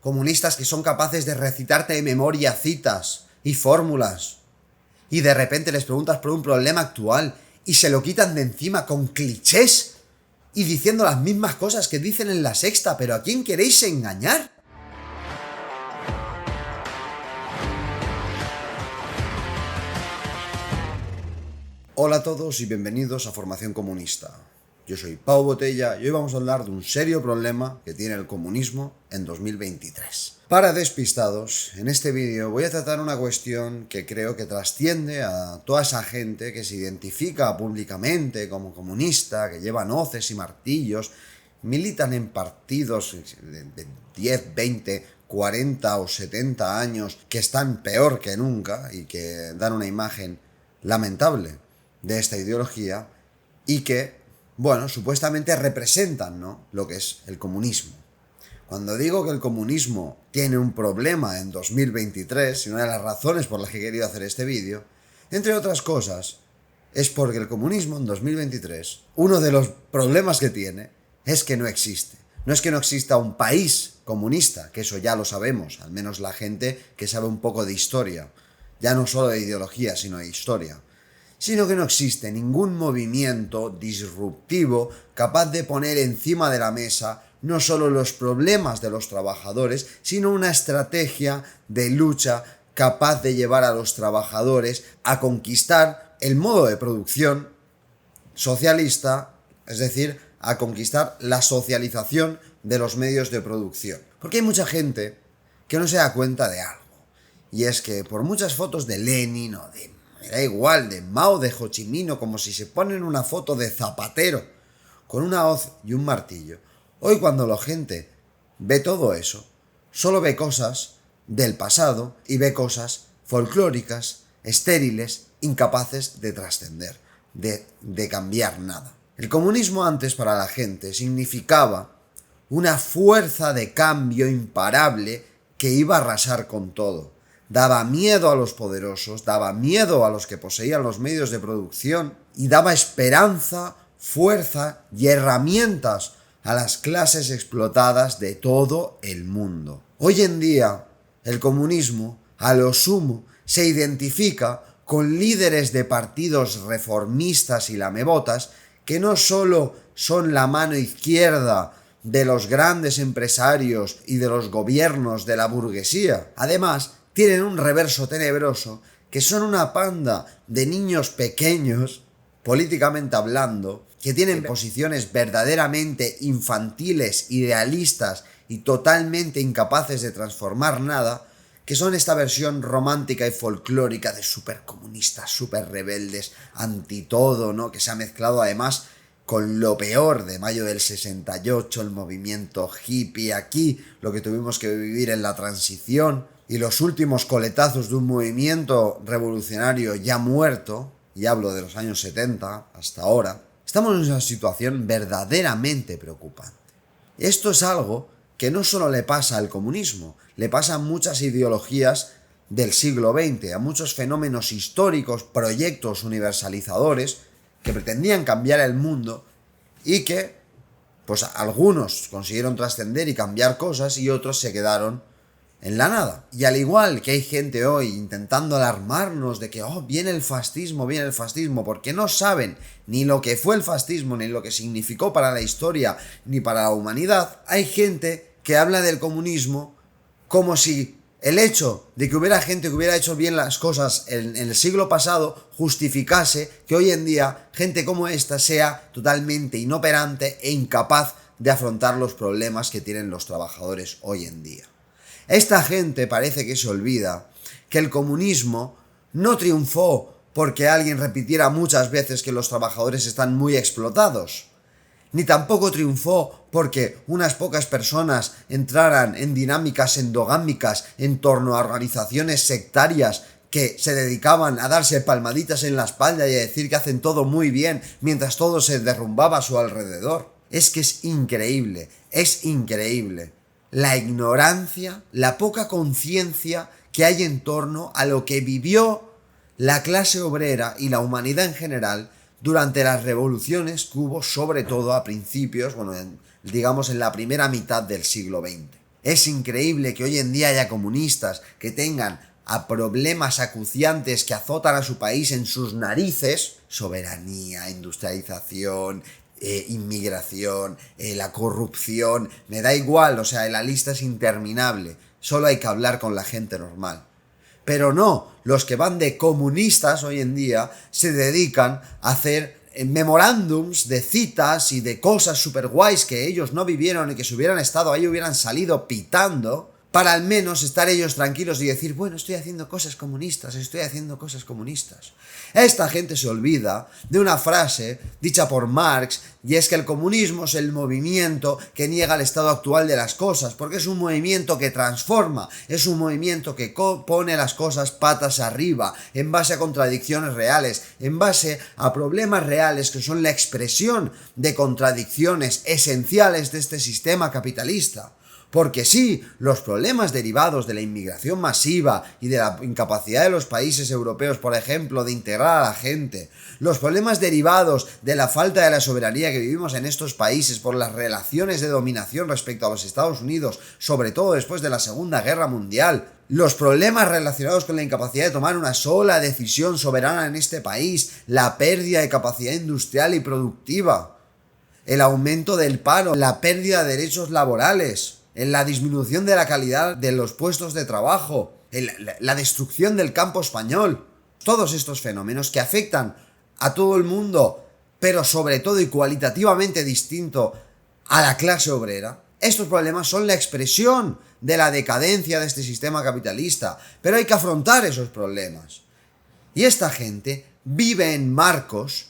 Comunistas que son capaces de recitarte de memoria citas y fórmulas. Y de repente les preguntas por un problema actual y se lo quitan de encima con clichés y diciendo las mismas cosas que dicen en La Sexta. ¿Pero a quién queréis engañar? Hola a todos y bienvenidos a Formación Comunista. Yo soy Pau Botella y hoy vamos a hablar de un serio problema que tiene el comunismo en 2023. Para despistados, en este vídeo voy a tratar una cuestión que creo que trasciende a toda esa gente que se identifica públicamente como comunista, que llevan hoces y martillos, militan en partidos de 10, 20, 40 o 70 años que están peor que nunca y que dan una imagen lamentable de esta ideología y que, bueno, supuestamente representan, ¿no?, lo que es el comunismo. Cuando digo que el comunismo tiene un problema en 2023, y una de las razones por las que he querido hacer este vídeo, entre otras cosas, es porque el comunismo en 2023, uno de los problemas que tiene es que no existe. No es que no exista un país comunista, que eso ya lo sabemos, al menos la gente que sabe un poco de historia, ya no solo de ideología, sino de historia, sino que no existe ningún movimiento disruptivo capaz de poner encima de la mesa no solo los problemas de los trabajadores, sino una estrategia de lucha capaz de llevar a los trabajadores a conquistar el modo de producción socialista, es decir, a conquistar la socialización de los medios de producción. Porque hay mucha gente que no se da cuenta de algo, y es que por muchas fotos de Lenin o me da igual, de Mao, de Ho Chi Minh, como si se ponen una foto de Zapatero con una hoz y un martillo, hoy cuando la gente ve todo eso, solo ve cosas del pasado y ve cosas folclóricas, estériles, incapaces de trascender, de cambiar nada. El comunismo antes para la gente significaba una fuerza de cambio imparable que iba a arrasar con todo. Daba miedo a los poderosos, daba miedo a los que poseían los medios de producción y daba esperanza, fuerza y herramientas a las clases explotadas de todo el mundo. Hoy en día, el comunismo, a lo sumo, se identifica con líderes de partidos reformistas y lamebotas que no solo son la mano izquierda de los grandes empresarios y de los gobiernos de la burguesía, además tienen un reverso tenebroso, que son una panda de niños pequeños, políticamente hablando, que tienen posiciones verdaderamente infantiles, idealistas y totalmente incapaces de transformar nada, que son esta versión romántica y folclórica de supercomunistas, super rebeldes, anti todo, ¿no?, que se ha mezclado además con lo peor de mayo del 68, el movimiento hippie aquí, lo que tuvimos que vivir en la transición y los últimos coletazos de un movimiento revolucionario ya muerto, y hablo de los años 70 hasta ahora. Estamos en una situación verdaderamente preocupante. Esto es algo que no solo le pasa al comunismo, le pasa a muchas ideologías del siglo XX, a muchos fenómenos históricos, proyectos universalizadores que pretendían cambiar el mundo y que, pues algunos consiguieron trascender y cambiar cosas y otros se quedaron en la nada. Y al igual que hay gente hoy intentando alarmarnos de que viene el fascismo, porque no saben ni lo que fue el fascismo, ni lo que significó para la historia, ni para la humanidad, hay gente que habla del comunismo como si el hecho de que hubiera gente que hubiera hecho bien las cosas en el siglo pasado justificase que hoy en día gente como esta sea totalmente inoperante e incapaz de afrontar los problemas que tienen los trabajadores hoy en día. Esta gente parece que se olvida que el comunismo no triunfó porque alguien repitiera muchas veces que los trabajadores están muy explotados, ni tampoco triunfó porque unas pocas personas entraran en dinámicas endogámicas en torno a organizaciones sectarias que se dedicaban a darse palmaditas en la espalda y a decir que hacen todo muy bien mientras todo se derrumbaba a su alrededor. Es que es increíble la ignorancia, la poca conciencia que hay en torno a lo que vivió la clase obrera y la humanidad en general durante las revoluciones que hubo, sobre todo a principios, digamos en la primera mitad del siglo XX. Es increíble que hoy en día haya comunistas que tengan a problemas acuciantes que azotan a su país en sus narices: soberanía, industrialización, inmigración, la corrupción, me da igual, o sea, la lista es interminable, solo hay que hablar con la gente normal. Pero no, los que van de comunistas hoy en día se dedican a hacer memorándums de citas y de cosas super guays que ellos no vivieron y que si hubieran estado ahí hubieran salido pitando, para al menos estar ellos tranquilos y decir: bueno, estoy haciendo cosas comunistas, estoy haciendo cosas comunistas. Esta gente se olvida de una frase dicha por Marx, y es que el comunismo es el movimiento que niega el estado actual de las cosas, porque es un movimiento que transforma, es un movimiento que pone las cosas patas arriba, en base a contradicciones reales, en base a problemas reales que son la expresión de contradicciones esenciales de este sistema capitalista. Porque sí, los problemas derivados de la inmigración masiva y de la incapacidad de los países europeos, por ejemplo, de integrar a la gente, los problemas derivados de la falta de la soberanía que vivimos en estos países por las relaciones de dominación respecto a los Estados Unidos, sobre todo después de la Segunda Guerra Mundial, los problemas relacionados con la incapacidad de tomar una sola decisión soberana en este país, la pérdida de capacidad industrial y productiva, el aumento del paro, la pérdida de derechos laborales, en la disminución de la calidad de los puestos de trabajo, la destrucción del campo español. Todos estos fenómenos que afectan a todo el mundo, pero sobre todo y cualitativamente distinto a la clase obrera. Estos problemas son la expresión de la decadencia de este sistema capitalista, pero hay que afrontar esos problemas. Y esta gente vive en marcos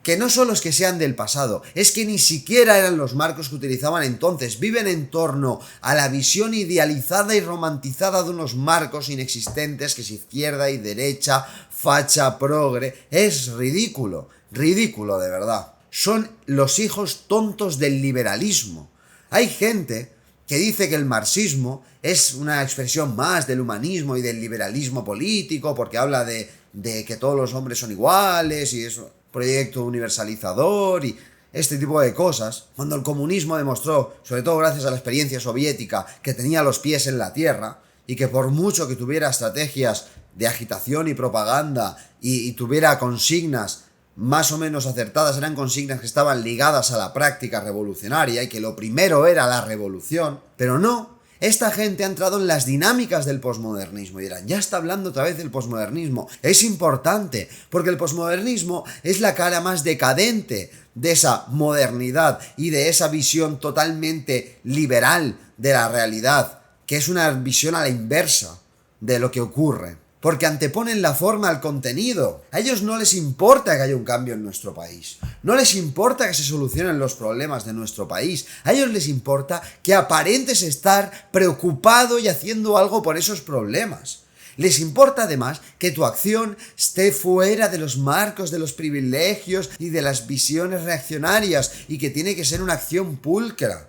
que no solo es que sean del pasado, es que ni siquiera eran los marcos que utilizaban entonces. Viven en torno a la visión idealizada y romantizada de unos marcos inexistentes, que es izquierda y derecha, facha, progre. Es ridículo, ridículo de verdad. Son los hijos tontos del liberalismo. Hay gente que dice que el marxismo es una expresión más del humanismo y del liberalismo político, porque habla de que todos los hombres son iguales y eso, proyecto universalizador y este tipo de cosas, cuando el comunismo demostró, sobre todo gracias a la experiencia soviética, que tenía los pies en la tierra y que por mucho que tuviera estrategias de agitación y propaganda y tuviera consignas más o menos acertadas, eran consignas que estaban ligadas a la práctica revolucionaria y que lo primero era la revolución, pero no. Esta gente ha entrado en las dinámicas del posmodernismo y dirán: ya está hablando otra vez del posmodernismo. Es importante, porque el posmodernismo es la cara más decadente de esa modernidad y de esa visión totalmente liberal de la realidad, que es una visión a la inversa de lo que ocurre. Porque anteponen la forma al contenido. A ellos no les importa que haya un cambio en nuestro país. No les importa que se solucionen los problemas de nuestro país. A ellos les importa que aparentes estar preocupado y haciendo algo por esos problemas. Les importa además que tu acción esté fuera de los marcos de los privilegios y de las visiones reaccionarias y que tiene que ser una acción pulcra.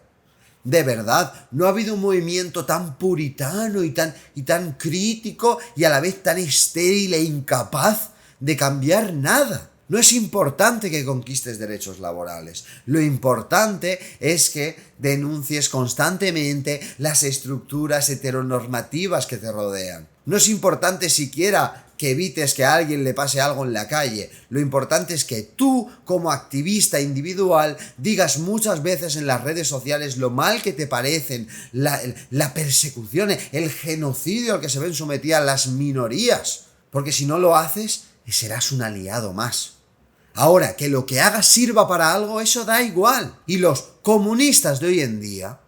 De verdad, no ha habido un movimiento tan puritano y tan crítico y a la vez tan estéril e incapaz de cambiar nada. No es importante que conquistes derechos laborales. Lo importante es que denuncies constantemente las estructuras heteronormativas que te rodean. No es importante siquiera que evites que a alguien le pase algo en la calle. Lo importante es que tú, como activista individual, digas muchas veces en las redes sociales lo mal que te parecen la persecución, el genocidio al que se ven sometidas las minorías. Porque si no lo haces, serás un aliado más. Ahora, que lo que hagas sirva para algo, eso da igual. Y los comunistas de hoy en día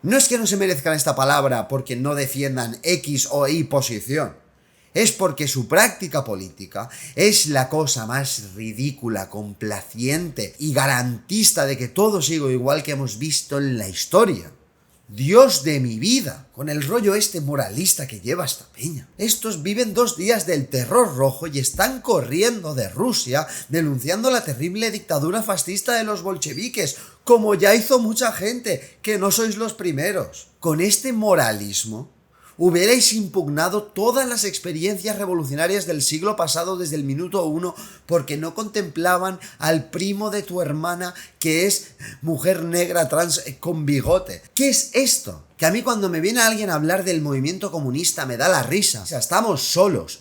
no es que no se merezcan esta palabra porque no defiendan X o Y posición. Es porque su práctica política es la cosa más ridícula, complaciente y garantista de que todo siga igual que hemos visto en la historia. Dios de mi vida, con el rollo este moralista que lleva esta peña. Estos viven 2 días del terror rojo y están corriendo de Rusia denunciando la terrible dictadura fascista de los bolcheviques, como ya hizo mucha gente, que no sois los primeros. Con este moralismo, Hubierais impugnado todas las experiencias revolucionarias del siglo pasado desde el minuto 1 porque no contemplaban al primo de tu hermana que es mujer negra trans con bigote. ¿Qué es esto? Que a mí cuando me viene alguien a hablar del movimiento comunista me da la risa. O sea, estamos solos.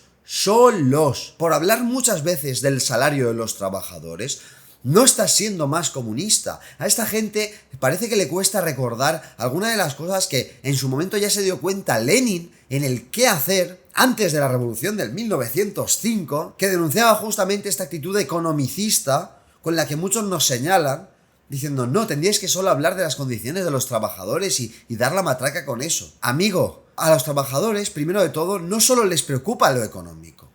Por hablar muchas veces del salario de los trabajadores, no estás siendo más comunista. A esta gente parece que le cuesta recordar algunas de las cosas que en su momento ya se dio cuenta Lenin en el qué hacer antes de la revolución del 1905, que denunciaba justamente esta actitud economicista con la que muchos nos señalan, diciendo, no, tendríais que solo hablar de las condiciones de los trabajadores y dar la matraca con eso. Amigo, a los trabajadores, primero de todo, no solo les preocupa lo económico.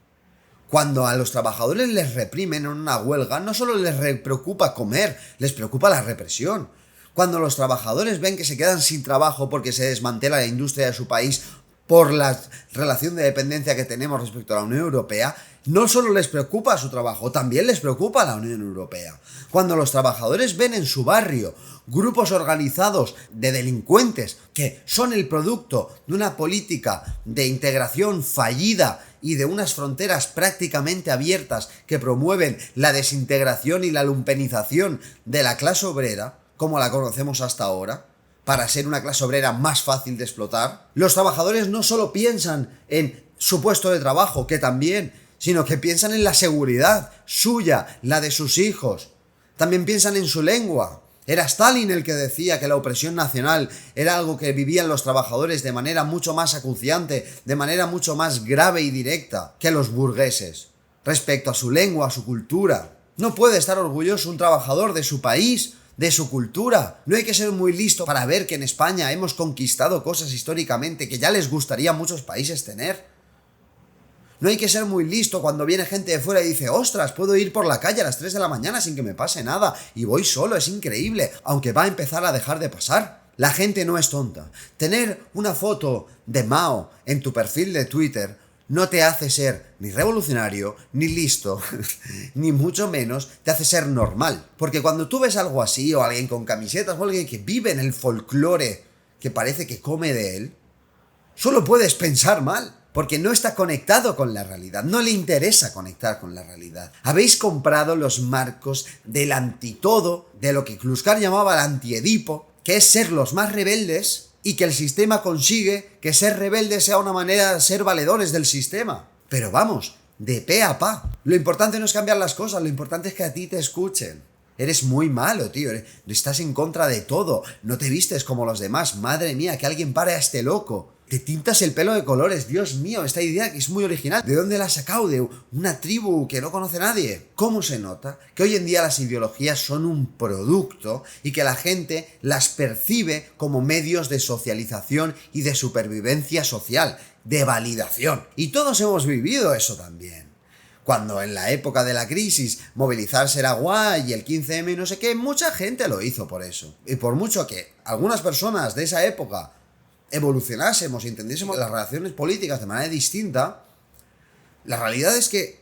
Cuando a los trabajadores les reprimen en una huelga, no solo les preocupa comer, les preocupa la represión. Cuando los trabajadores ven que se quedan sin trabajo porque se desmantela la industria de su país por la relación de dependencia que tenemos respecto a la Unión Europea, no solo les preocupa su trabajo, también les preocupa la Unión Europea. Cuando los trabajadores ven en su barrio grupos organizados de delincuentes que son el producto de una política de integración fallida y de unas fronteras prácticamente abiertas que promueven la desintegración y la lumpenización de la clase obrera, como la conocemos hasta ahora, para ser una clase obrera más fácil de explotar, los trabajadores no solo piensan en su puesto de trabajo, que también, sino que piensan en la seguridad suya, la de sus hijos. También piensan en su lengua. Era Stalin el que decía que la opresión nacional era algo que vivían los trabajadores de manera mucho más acuciante, de manera mucho más grave y directa que los burgueses, respecto a su lengua, a su cultura. No puede estar orgulloso un trabajador de su país, de su cultura. No hay que ser muy listo para ver que en España hemos conquistado cosas históricamente que ya les gustaría a muchos países tener. No hay que ser muy listo cuando viene gente de fuera y dice, ostras, puedo ir por la calle a las 3 de la mañana sin que me pase nada, y voy solo, es increíble, aunque va a empezar a dejar de pasar. La gente no es tonta. Tener una foto de Mao en tu perfil de Twitter no te hace ser ni revolucionario, ni listo, ni mucho menos te hace ser normal. Porque cuando tú ves algo así, o alguien con camisetas, o alguien que vive en el folclore, que parece que come de él, solo puedes pensar mal. Porque no está conectado con la realidad, no le interesa conectar con la realidad. Habéis comprado los marcos del antitodo, de lo que Kluskar llamaba el antiedipo, que es ser los más rebeldes y que el sistema consigue que ser rebelde sea una manera de ser valedores del sistema. Pero vamos, de pe a pa. Lo importante no es cambiar las cosas, lo importante es que a ti te escuchen. Eres muy malo, tío, estás en contra de todo, no te vistes como los demás, madre mía, que alguien pare a este loco. Te tintas el pelo de colores, Dios mío, esta idea que es muy original. ¿De dónde la has sacado? ¿De una tribu que no conoce nadie? ¿Cómo se nota que hoy en día las ideologías son un producto y que la gente las percibe como medios de socialización y de supervivencia social, de validación? Y todos hemos vivido eso también. Cuando en la época de la crisis movilizarse era guay y el 15M y no sé qué, mucha gente lo hizo por eso. Y por mucho que algunas personas de esa época evolucionásemos y entendiésemos las relaciones políticas de manera distinta, la realidad es que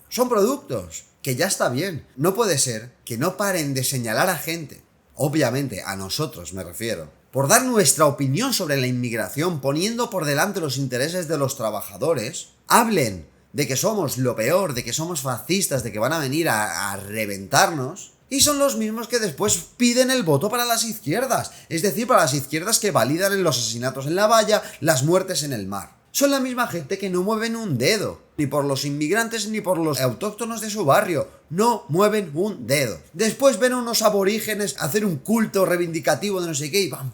son productos, que ya está bien. No puede ser que no paren de señalar a gente, obviamente a nosotros me refiero, por dar nuestra opinión sobre la inmigración poniendo por delante los intereses de los trabajadores, hablen de que somos lo peor, de que somos fascistas, de que van a venir a reventarnos. Y son los mismos que después piden el voto para las izquierdas, es decir, para las izquierdas que validan los asesinatos en la valla, las muertes en el mar. Son la misma gente que no mueven un dedo, ni por los inmigrantes ni por los autóctonos de su barrio, no mueven un dedo. Después ven a unos aborígenes hacer un culto reivindicativo de no sé qué y vamos,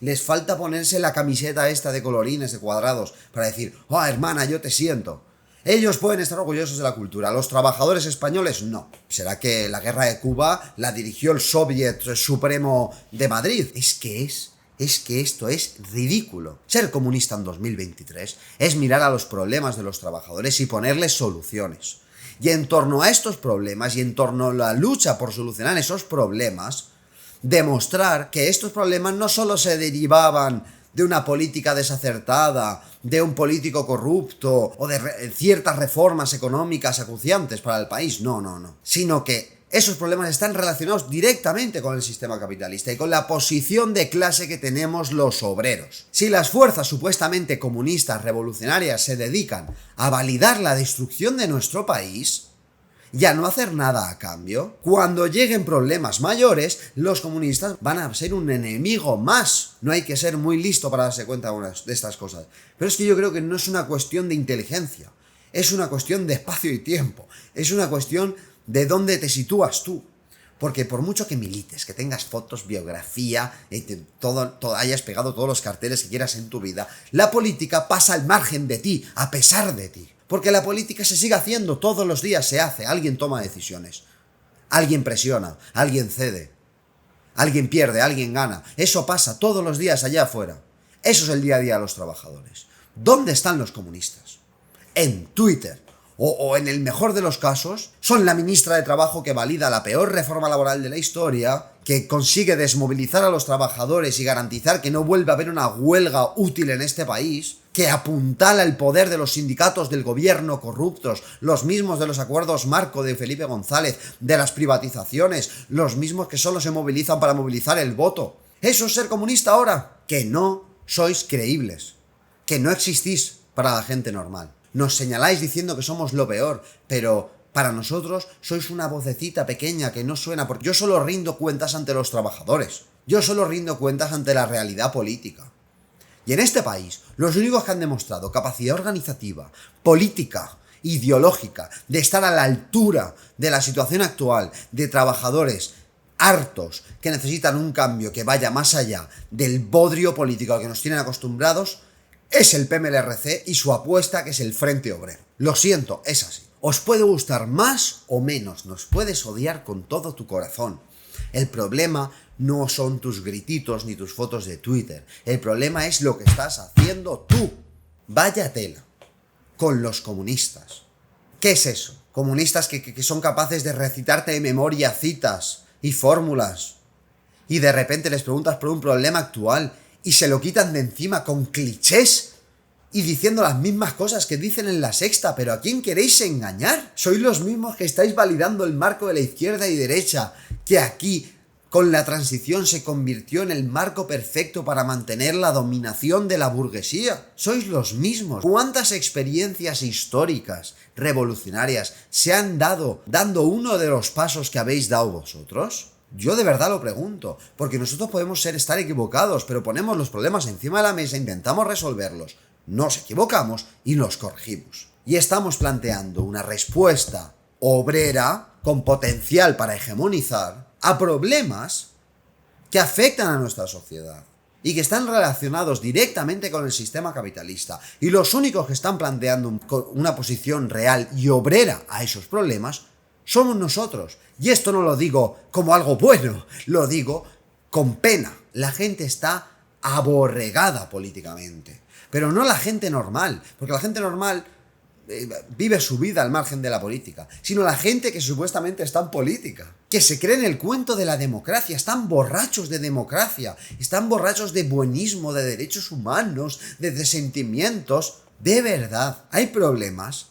les falta ponerse la camiseta esta de colorines, de cuadrados, para decir, hermana, yo te siento. Ellos pueden estar orgullosos de la cultura, los trabajadores españoles no. ¿Será que la guerra de Cuba la dirigió el Soviet Supremo de Madrid? Es que esto es ridículo. Ser comunista en 2023 es mirar a los problemas de los trabajadores y ponerles soluciones. Y en torno a estos problemas y en torno a la lucha por solucionar esos problemas, demostrar que estos problemas no solo se derivaban de una política desacertada, de un político corrupto o de ciertas reformas económicas acuciantes para el país, no, sino que Esos problemas están relacionados directamente con el sistema capitalista y con la posición de clase que tenemos los obreros. Si las fuerzas supuestamente comunistas revolucionarias se dedican a validar la destrucción de nuestro país y a no hacer nada a cambio, cuando lleguen problemas mayores, los comunistas van a ser un enemigo más. No hay que ser muy listo para darse cuenta de estas cosas. Pero es que yo creo que no es una cuestión de inteligencia, es una cuestión de espacio y tiempo, es una cuestión de dónde te sitúas tú. Porque por mucho que milites, que tengas fotos, biografía, hayas pegado todos los carteles que quieras en tu vida, la política pasa al margen de ti, a pesar de ti. Porque la política se sigue haciendo, todos los días se hace, alguien toma decisiones, alguien presiona, alguien cede, alguien pierde, alguien gana. Eso pasa todos los días allá afuera. Eso es el día a día de los trabajadores. ¿Dónde están los comunistas? En Twitter. O en el mejor de los casos, son la ministra de Trabajo que valida la peor reforma laboral de la historia, que consigue desmovilizar a los trabajadores y garantizar que no vuelva a haber una huelga útil en este país, que apuntala el poder de los sindicatos del gobierno corruptos, los mismos de los acuerdos marco de Felipe González, de las privatizaciones, los mismos que solo se movilizan para movilizar el voto. ¿Eso es ser comunista ahora? Que no sois creíbles, que no existís para la gente normal. Nos señaláis diciendo que somos lo peor, pero para nosotros sois una vocecita pequeña que no suena, porque yo solo rindo cuentas ante los trabajadores. Yo solo rindo cuentas ante la realidad política. Y en este país, los únicos que han demostrado capacidad organizativa, política, ideológica, de estar a la altura de la situación actual, de trabajadores hartos que necesitan un cambio que vaya más allá del bodrio político al que nos tienen acostumbrados, es el PMLRC y su apuesta, que es el Frente Obrero. Lo siento, es así. Os puede gustar más o menos, nos puedes odiar con todo tu corazón. El problema no son tus grititos ni tus fotos de Twitter. El problema es lo que estás haciendo tú. Vaya tela. Con los comunistas. ¿Qué es eso? Comunistas que son capaces de recitarte de memoria citas y fórmulas. Y de repente les preguntas por un problema actual y se lo quitan de encima con clichés y diciendo las mismas cosas que dicen en La Sexta. ¿Pero a quién queréis engañar? Sois los mismos que estáis validando el marco de la izquierda y derecha, que aquí con la transición se convirtió en el marco perfecto para mantener la dominación de la burguesía. Sois los mismos. ¿Cuántas experiencias históricas revolucionarias se han dado dando uno de los pasos que habéis dado vosotros? Yo de verdad lo pregunto, porque nosotros podemos estar equivocados, pero ponemos los problemas encima de la mesa, intentamos resolverlos, nos equivocamos y los corregimos. Y estamos planteando una respuesta obrera con potencial para hegemonizar a problemas que afectan a nuestra sociedad y que están relacionados directamente con el sistema capitalista. Y los únicos que están planteando una posición real y obrera a esos problemas somos nosotros. Y esto no lo digo como algo bueno, lo digo con pena. La gente está aborregada políticamente. Pero no la gente normal, porque la gente normal vive su vida al margen de la política, sino la gente que supuestamente está en política, que se cree en el cuento de la democracia, están borrachos de democracia, están borrachos de buenismo, de derechos humanos, de sentimientos. De verdad, hay problemas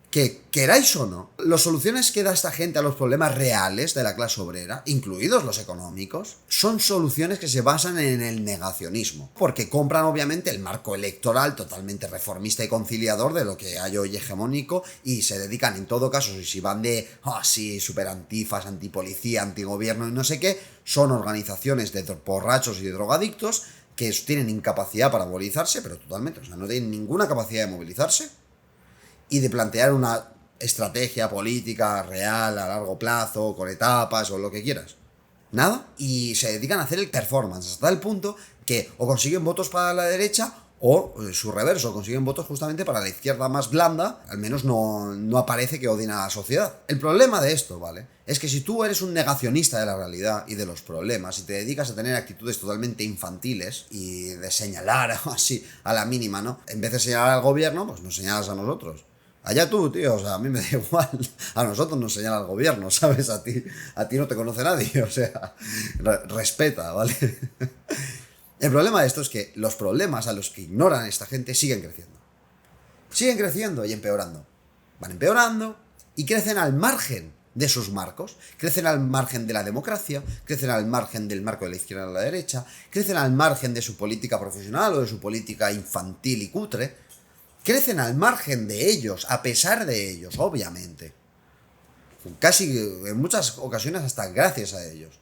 que, queráis o no, las soluciones que da esta gente a los problemas reales de la clase obrera, incluidos los económicos, son soluciones que se basan en el negacionismo, porque compran obviamente el marco electoral totalmente reformista y conciliador de lo que hay hoy hegemónico, y se dedican en todo caso, si van de sí, super antifas, antipolicía, antigobierno y no sé qué, son organizaciones de borrachos y de drogadictos que tienen incapacidad para movilizarse, pero totalmente, o sea, no tienen ninguna capacidad de movilizarse y de plantear una estrategia política real a largo plazo, con etapas o lo que quieras. Nada. Y se dedican a hacer el performance hasta el punto que o consiguen votos para la derecha o su reverso, consiguen votos justamente para la izquierda más blanda. Al menos no aparece que odien a la sociedad. El problema de esto, ¿vale?, es que si tú eres un negacionista de la realidad y de los problemas y te dedicas a tener actitudes totalmente infantiles y de señalar así a la mínima, ¿no?, en vez de señalar al gobierno, pues nos señalas a nosotros. Allá tú, tío, o sea, a mí me da igual. A nosotros nos señala el gobierno, ¿sabes? A ti no te conoce nadie, o sea, respeta, ¿vale? El problema de esto es que los problemas a los que ignoran esta gente siguen creciendo. Siguen creciendo y empeorando. Van empeorando y crecen al margen de sus marcos, crecen al margen de la democracia, crecen al margen del marco de la izquierda y la derecha, crecen al margen de su política profesional o de su política infantil y cutre, crecen al margen de ellos, a pesar de ellos, obviamente. Casi en muchas ocasiones hasta gracias a ellos.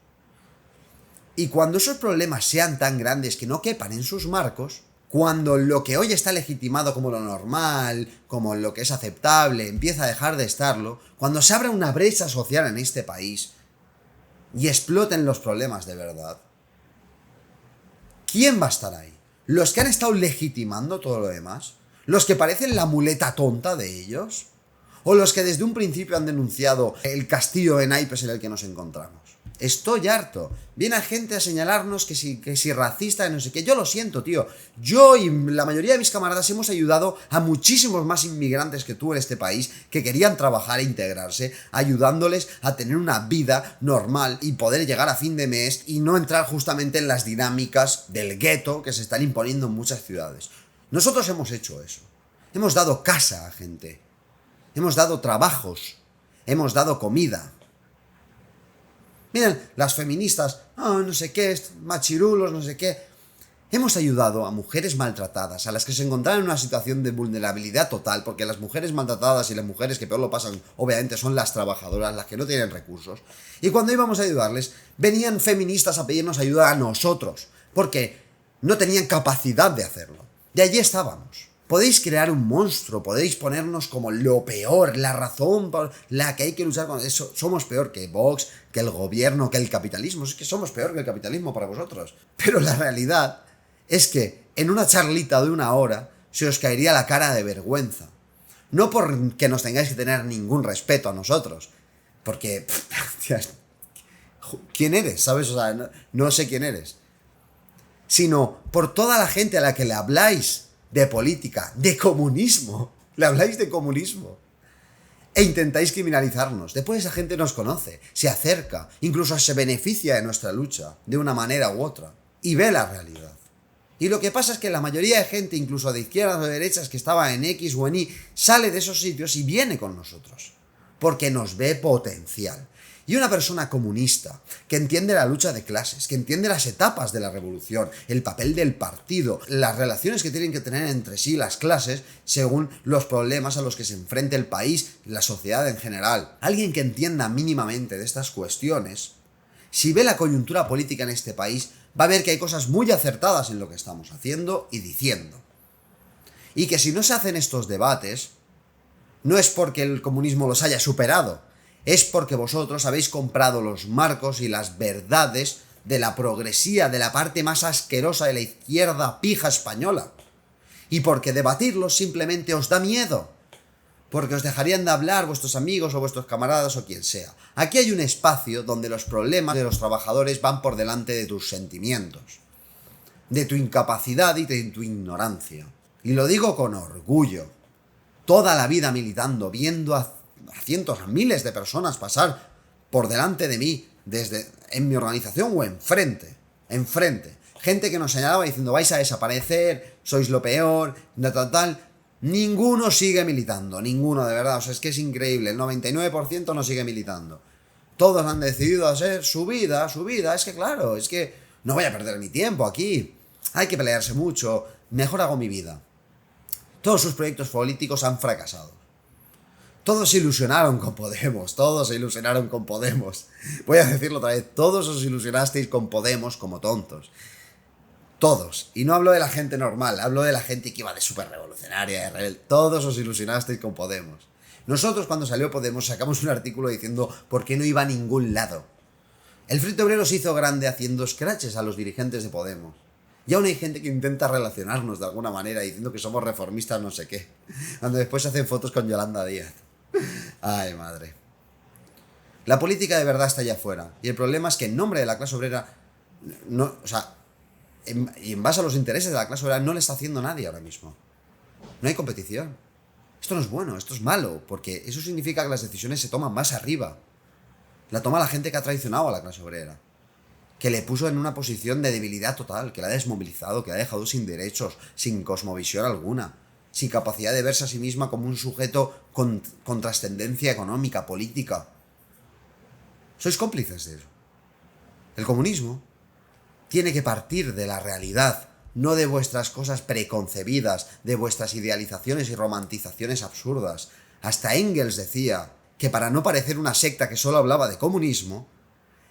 Y cuando esos problemas sean tan grandes que no quepan en sus marcos, cuando lo que hoy está legitimado como lo normal, como lo que es aceptable, empieza a dejar de estarlo, cuando se abra una brecha social en este país y exploten los problemas de verdad, ¿quién va a estar ahí? ¿Los que han estado legitimando todo lo demás? ¿Los que parecen la muleta tonta de ellos? ¿O los que desde un principio han denunciado el castillo de naipes en el que nos encontramos? Estoy harto. Viene gente a señalarnos que si racista, no sé qué. Yo lo siento, tío. Yo y la mayoría de mis camaradas hemos ayudado a muchísimos más inmigrantes que tú en este país que querían trabajar e integrarse, ayudándoles a tener una vida normal y poder llegar a fin de mes y no entrar justamente en las dinámicas del gueto que se están imponiendo en muchas ciudades. Nosotros hemos hecho eso. Hemos dado casa a gente. Hemos dado trabajos. Hemos dado comida. Miren, las feministas, no sé qué, machirulos, no sé qué. Hemos ayudado a mujeres maltratadas, a las que se encontraban en una situación de vulnerabilidad total, porque las mujeres maltratadas y las mujeres que peor lo pasan, obviamente, son las trabajadoras, las que no tienen recursos. Y cuando íbamos a ayudarles, venían feministas a pedirnos ayuda a nosotros, porque no tenían capacidad de hacerlo. Y allí estábamos. Podéis crear un monstruo, podéis ponernos como lo peor, la razón por la que hay que luchar con eso. Somos peor que Vox, que el gobierno, que el capitalismo. Es que somos peor que el capitalismo para vosotros. Pero la realidad es que en una charlita de 1 hora se os caería la cara de vergüenza. No porque nos tengáis que tener ningún respeto a nosotros. Porque... ¿quién eres? ¿Sabes? O sea, no sé quién eres. Sino por toda la gente a la que le habláis de política, de comunismo. Le habláis de comunismo. E intentáis criminalizarnos. Después esa gente nos conoce, se acerca, incluso se beneficia de nuestra lucha, de una manera u otra. Y ve la realidad. Y lo que pasa es que la mayoría de gente, incluso de izquierdas o de derechas, que estaba en X o en Y, sale de esos sitios y viene con nosotros. Porque nos ve potencial. Y una persona comunista, que entiende la lucha de clases, que entiende las etapas de la revolución, el papel del partido, las relaciones que tienen que tener entre sí las clases, según los problemas a los que se enfrenta el país, la sociedad en general. Alguien que entienda mínimamente de estas cuestiones, si ve la coyuntura política en este país, va a ver que hay cosas muy acertadas en lo que estamos haciendo y diciendo. Y que si no se hacen estos debates, no es porque el comunismo los haya superado, es porque vosotros habéis comprado los marcos y las verdades de la progresía, de la parte más asquerosa de la izquierda pija española. Y porque debatirlos simplemente os da miedo. Porque os dejarían de hablar vuestros amigos o vuestros camaradas o quien sea. Aquí hay un espacio donde los problemas de los trabajadores van por delante de tus sentimientos, de tu incapacidad y de tu ignorancia. Y lo digo con orgullo. Toda la vida militando, viendo a cientos, a miles de personas pasar por delante de mí, desde en mi organización o enfrente. Gente que nos señalaba diciendo, vais a desaparecer, sois lo peor, tal. Ninguno sigue militando, ninguno, de verdad. O sea, es que es increíble, el 99% no sigue militando. Todos han decidido hacer su vida, es que claro, es que no voy a perder mi tiempo aquí. Hay que pelearse mucho, mejor hago mi vida. Todos sus proyectos políticos han fracasado. Todos se ilusionaron con Podemos, Voy a decirlo otra vez, todos os ilusionasteis con Podemos como tontos. Todos. Y no hablo de la gente normal, hablo de la gente que iba de súper revolucionaria, de rebelde. Todos os ilusionasteis con Podemos. Nosotros cuando salió Podemos sacamos un artículo diciendo por qué no iba a ningún lado. El Frente Obrero se hizo grande haciendo scratches a los dirigentes de Podemos. Y aún hay gente que intenta relacionarnos de alguna manera diciendo que somos reformistas no sé qué. Cuando después se hacen fotos con Yolanda Díaz. Ay, madre. La política de verdad está allá afuera. Y el problema es que en nombre de la clase obrera, y en base a los intereses de la clase obrera, no le está haciendo nadie ahora mismo. No hay competición. Esto no es bueno, esto es malo, porque eso significa que las decisiones se toman más arriba. La toma la gente que ha traicionado a la clase obrera, que le puso en una posición de debilidad total, que la ha desmovilizado, que la ha dejado sin derechos, sin cosmovisión alguna, sin capacidad de verse a sí misma como un sujeto con trascendencia económica, política. Sois cómplices de eso. El comunismo tiene que partir de la realidad, no de vuestras cosas preconcebidas, de vuestras idealizaciones y romantizaciones absurdas. Hasta Engels decía que para no parecer una secta que solo hablaba de comunismo,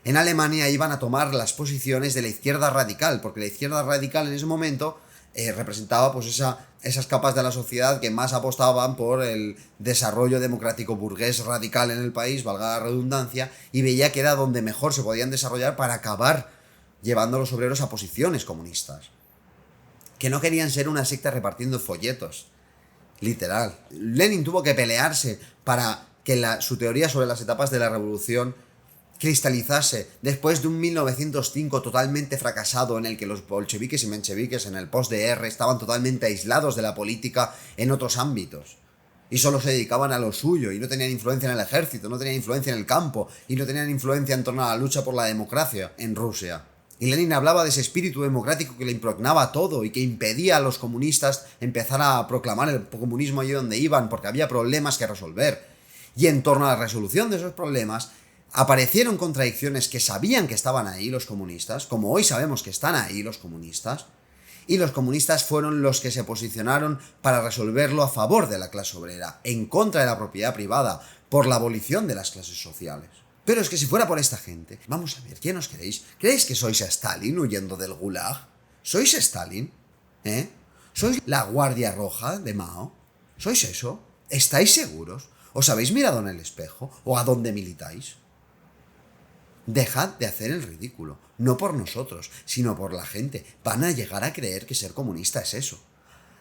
en Alemania iban a tomar las posiciones de la izquierda radical, porque la izquierda radical en ese momento representaba pues esas capas de la sociedad que más apostaban por el desarrollo democrático burgués radical en el país, valga la redundancia, y veía que era donde mejor se podían desarrollar para acabar llevando a los obreros a posiciones comunistas. Que no querían ser una secta repartiendo folletos. Literal. Lenin tuvo que pelearse para que su teoría sobre las etapas de la revolución cristalizase después de un 1905 totalmente fracasado en el que los bolcheviques y mencheviques en el post-DR estaban totalmente aislados de la política en otros ámbitos. Y solo se dedicaban a lo suyo y no tenían influencia en el ejército, no tenían influencia en el campo y no tenían influencia en torno a la lucha por la democracia en Rusia. Y Lenin hablaba de ese espíritu democrático que le impregnaba todo y que impedía a los comunistas empezar a proclamar el comunismo allí donde iban porque había problemas que resolver. Y en torno a la resolución de esos problemas aparecieron contradicciones que sabían que estaban ahí los comunistas, como hoy sabemos que están ahí los comunistas, y los comunistas fueron los que se posicionaron para resolverlo a favor de la clase obrera, en contra de la propiedad privada, por la abolición de las clases sociales. Pero es que si fuera por esta gente, vamos a ver, ¿quién os queréis? ¿Creéis que sois a Stalin huyendo del Gulag? ¿Sois Stalin? ¿Sois la Guardia Roja de Mao? ¿Sois eso? ¿Estáis seguros? ¿Os habéis mirado en el espejo? ¿O a dónde militáis? Dejad de hacer el ridículo, no por nosotros, sino por la gente. Van a llegar a creer que ser comunista es eso.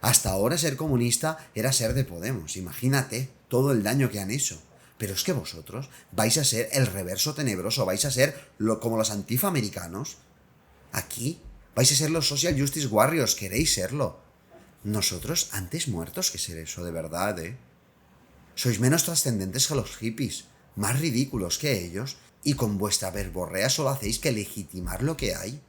Hasta ahora ser comunista era ser de Podemos, imagínate todo el daño que han hecho. Pero es que vosotros vais a ser el reverso tenebroso, vais a ser como los antifa-americanos. Aquí vais a ser los social justice warriors, queréis serlo. Nosotros antes muertos que ser eso, de verdad, Sois menos trascendentes que los hippies, más ridículos que ellos, y con vuestra verborrea solo hacéis que legitimar lo que hay.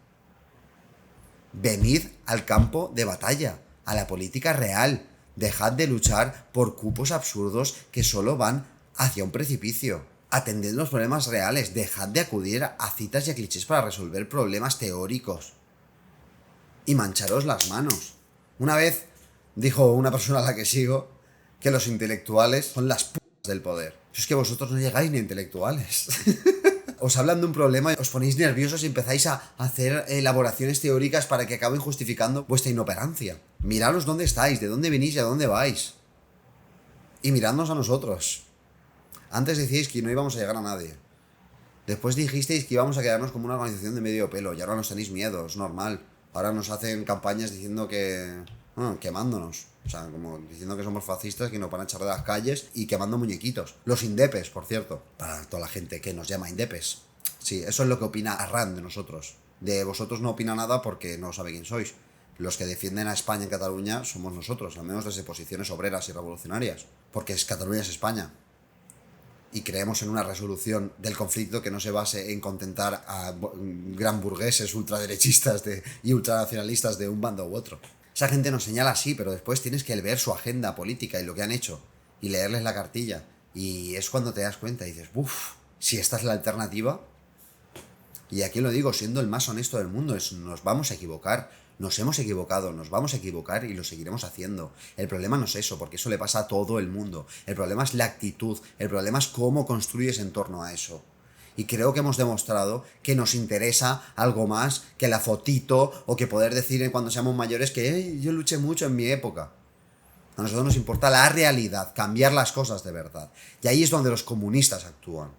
Venid al campo de batalla, a la política real. Dejad de luchar por cupos absurdos que solo van hacia un precipicio. Atended los problemas reales. Dejad de acudir a citas y a clichés para resolver problemas teóricos. Y mancharos las manos. Una vez dijo una persona a la que sigo que los intelectuales son las p*** del poder. Es que vosotros no llegáis ni a intelectuales. Os hablan de un problema, os ponéis nerviosos y empezáis a hacer elaboraciones teóricas para que acaben justificando vuestra inoperancia. Miraros dónde estáis, de dónde venís y a dónde vais. Y miradnos a nosotros. Antes decíais que no íbamos a llegar a nadie. Después dijisteis que íbamos a quedarnos como una organización de medio pelo y ahora nos tenéis miedo, es normal. Ahora nos hacen campañas diciendo que... quemándonos. O sea, como diciendo que somos fascistas, que nos van a echar de las calles y quemando muñequitos. Los indepes, por cierto. Para toda la gente que nos llama indepes. Sí, eso es lo que opina Arran de nosotros. De vosotros no opina nada porque no sabe quién sois. Los que defienden a España en Cataluña somos nosotros, al menos desde posiciones obreras y revolucionarias. Porque Cataluña es España. Y creemos en una resolución del conflicto que no se base en contentar a gran burgueses ultraderechistas y ultranacionalistas de un bando u otro. Esa gente nos señala así, pero después tienes que ver su agenda política y lo que han hecho y leerles la cartilla. Y es cuando te das cuenta y dices, uff, si esta es la alternativa. Y aquí lo digo, siendo el más honesto del mundo, nos vamos a equivocar. Nos hemos equivocado, nos vamos a equivocar y lo seguiremos haciendo. El problema no es eso, porque eso le pasa a todo el mundo. El problema es la actitud, el problema es cómo construyes en torno a eso. Y creo que hemos demostrado que nos interesa algo más que la fotito o que poder decir cuando seamos mayores que yo luché mucho en mi época. A nosotros nos importa la realidad, cambiar las cosas de verdad. Y ahí es donde los comunistas actúan.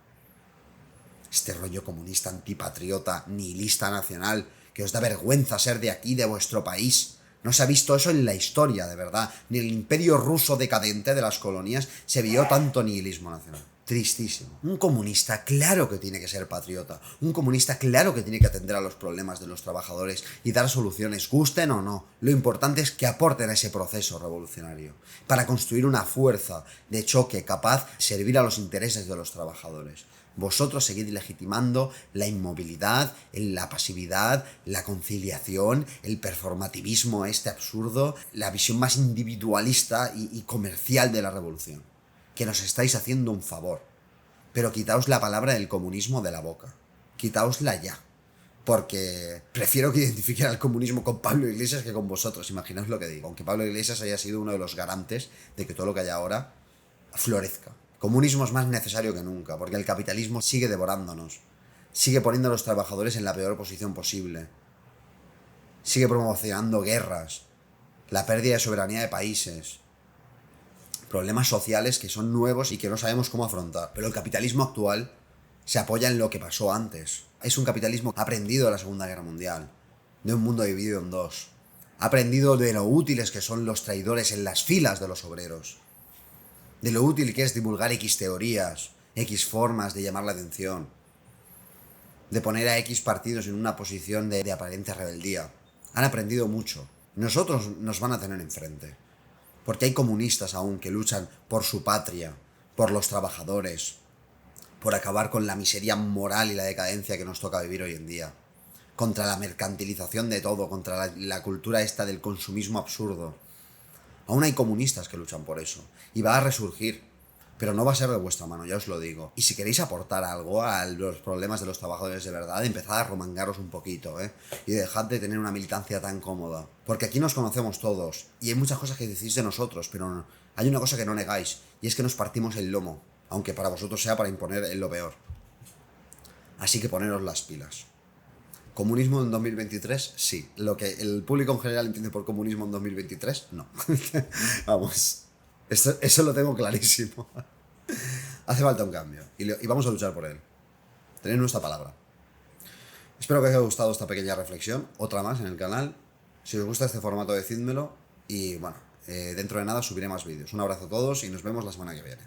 Este rollo comunista, antipatriota, nihilista nacional, que os da vergüenza ser de aquí, de vuestro país. No se ha visto eso en la historia, de verdad. Ni en el imperio ruso decadente de las colonias se vio tanto nihilismo nacional. Tristísimo. Un comunista claro que tiene que ser patriota. Un comunista claro que tiene que atender a los problemas de los trabajadores y dar soluciones, gusten o no. Lo importante es que aporten a ese proceso revolucionario para construir una fuerza de choque capaz de servir a los intereses de los trabajadores. Vosotros seguid legitimando la inmovilidad, la pasividad, la conciliación, el performativismo absurdo, la visión más individualista y comercial de la revolución. Que nos estáis haciendo un favor. Pero quitaos la palabra del comunismo de la boca. Quitaosla ya. Porque prefiero que identifiquen al comunismo con Pablo Iglesias que con vosotros. Imaginaos lo que digo. Aunque Pablo Iglesias haya sido uno de los garantes de que todo lo que hay ahora florezca. Comunismo es más necesario que nunca, porque el capitalismo sigue devorándonos. Sigue poniendo a los trabajadores en la peor posición posible. Sigue promocionando guerras, la pérdida de soberanía de países, problemas sociales que son nuevos y que no sabemos cómo afrontar. Pero el capitalismo actual se apoya en lo que pasó antes. Es un capitalismo aprendido de la Segunda Guerra Mundial, de un mundo dividido en dos. Ha aprendido de lo útiles que son los traidores en las filas de los obreros. De lo útil que es divulgar X teorías, X formas de llamar la atención. De poner a X partidos en una posición de aparente rebeldía. Han aprendido mucho. Nosotros nos van a tener enfrente. Porque hay comunistas aún que luchan por su patria, por los trabajadores, por acabar con la miseria moral y la decadencia que nos toca vivir hoy en día. Contra la mercantilización de todo, contra la cultura esta del consumismo absurdo. Aún hay comunistas que luchan por eso. Y va a resurgir. Pero no va a ser de vuestra mano, ya os lo digo. Y si queréis aportar algo a los problemas de los trabajadores de verdad, empezad a romangaros un poquito, ¿eh? Y dejad de tener una militancia tan cómoda. Porque aquí nos conocemos todos. Y hay muchas cosas que decís de nosotros, pero no. Hay una cosa que no negáis. Y es que nos partimos el lomo. Aunque para vosotros sea para imponer lo peor. Así que poneros las pilas. ¿Comunismo en 2023? Sí. Lo que el público en general entiende por comunismo en 2023, no. Vamos. Eso lo tengo clarísimo. Hace falta un cambio. Y vamos a luchar por él. Tener nuestra palabra. Espero que os haya gustado esta pequeña reflexión. Otra más en el canal. Si os gusta este formato, decídmelo. Y bueno, dentro de nada subiré más vídeos. Un abrazo a todos y nos vemos la semana que viene.